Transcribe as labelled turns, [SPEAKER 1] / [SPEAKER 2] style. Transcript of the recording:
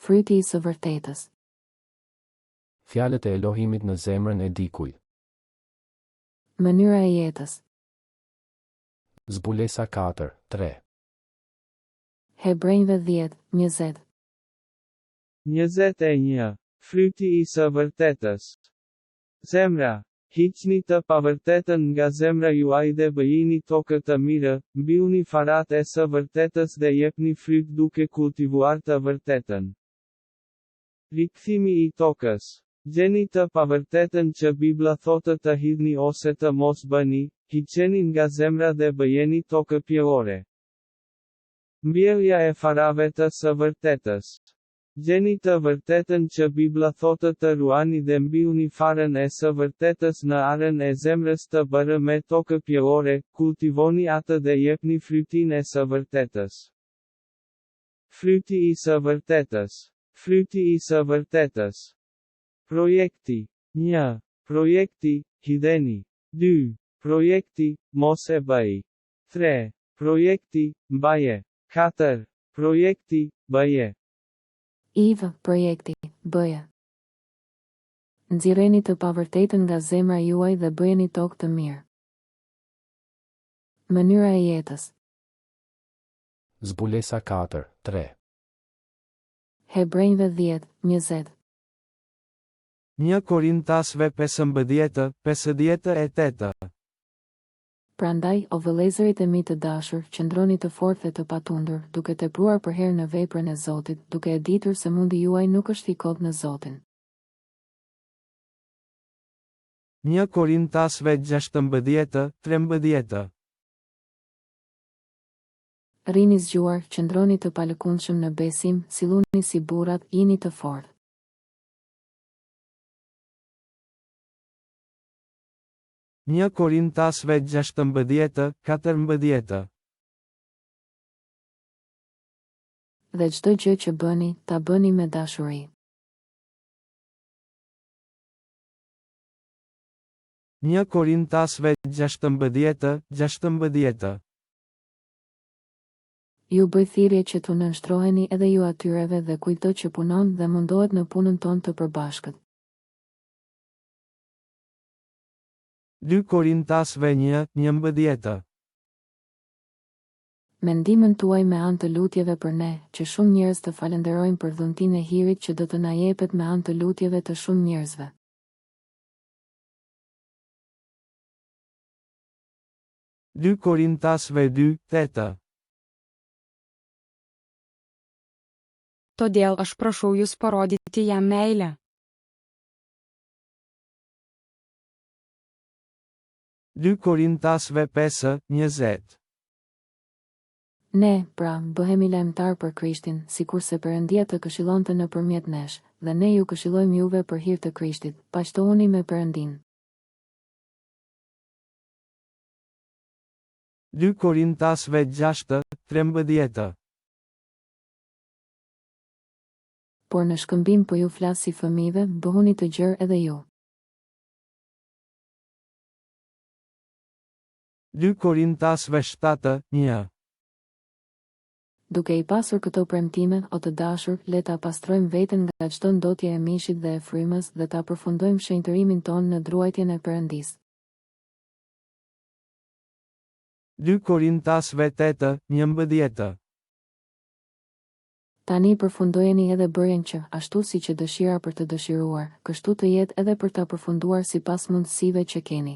[SPEAKER 1] fryti i së vërtetës.
[SPEAKER 2] Fjalët e Elohimit në zemrën e dikujt.
[SPEAKER 1] Mënyra e jetës.
[SPEAKER 2] Zbulesa 4:3.
[SPEAKER 1] Hebrejve 10:20.
[SPEAKER 3] 21. Fryti i së vërtetës. Zemra, hiqni të pavërtetën nga zemra juaj dhe bëjini tokë të mirë, mbyllni farat e së vërtetës dhe jepni fryt duke kultivuar të vërtetën. Rikthimi i tokës. Gjeni të pavërtetën që Bibla thotë të hidhni ose të mos bëni, hiqeni nga zemra dhe bëjeni tokë pjellore. Mbjellja e farave të së vërtetës. Gjeni të vërtetën që Bibla thotë të ruani dhe mbyllni farën e së vërtetës në arën e zemrës të bërë me tokë pjellore, kultivoni atë dhe jepni frytin e së vërtetës. Fryti i së vërtetës. Fryti i së vërtetës. Projekti. 1. Projekti, hidheni. 2. Projekti, mos e bëj. 3. Projekti, mbaje. 4. Projekti, bëje.
[SPEAKER 1] IV, projekti, bëje. Nxirreni të pavërtetën nga zemra juaj dhe bëjeni tokë të mirë. Mënyra e jetës.
[SPEAKER 2] Zbulesa 4:3.
[SPEAKER 1] Hebrejve 10:20.
[SPEAKER 3] 1 Korintasve 15:58.
[SPEAKER 1] Prandaj, o vëllezërit e mi të dashur, qëndroni të fortë dhe të patundur, duke tepruar për herë në veprën e Zotit, duke e ditur se mundi juaj nuk është i kot në Zotin.
[SPEAKER 3] 1 Korintasve 16:13.
[SPEAKER 1] Rini zgjuar, qëndroni të palëkundshëm në besim, silluni si burrat, jini të fortë.
[SPEAKER 3] Një Korintasve 16:14.
[SPEAKER 1] Dhe çdo gjë që bëni, ta bëni me dashuri.
[SPEAKER 3] Një Korintasve 16:16.
[SPEAKER 1] Ju bëj thirrje që t'u nënshtroheni edhe ju atyreve dhe kujtdo që punon dhe mundohet në punën tonë të përbashkët.
[SPEAKER 3] 2 Korintasve 1:11.
[SPEAKER 1] Me ndihmën tuaj me anë të lutjeve për ne, që shumë njerëz të falenderojnë për dhuntinë e hirit që do të na jepet me anë të lutjeve të shumë njerëzve.
[SPEAKER 3] 2 Korintasve 2:8.
[SPEAKER 4] Todėl aš prašau jūs parodyti jam meilę.
[SPEAKER 3] 2 Korintasve 5:20.
[SPEAKER 1] Ne, pra, bëhemi lajmëtar për Krishtin, sikurse Perëndia të këshillonte nëpërmjet nesh, dhe ne ju këshillojmë juve për hir të Krishtit, paqtohuni me Perëndin.
[SPEAKER 3] 2 Korintasve 6:13.
[SPEAKER 1] Por në shkëmbim po ju flas si fëmijëve, bëhuni të gjerë edhe ju.
[SPEAKER 3] 2 Korintasve 7:1.
[SPEAKER 1] Duke i pasur këto premtime, o të dashur, le ta pastrojmë veten nga çdo ndotje e mishit dhe e frymës dhe ta përfundojmë shenjtërimin tonë në druajtjen e Perëndisë.
[SPEAKER 3] 2 Korintasve 8:11.
[SPEAKER 1] Tani përfundojeni edhe bërjen që, ashtu si që dëshira për të dëshiruar, kështu të jetë edhe për ta përfunduar sipas mundësive që keni.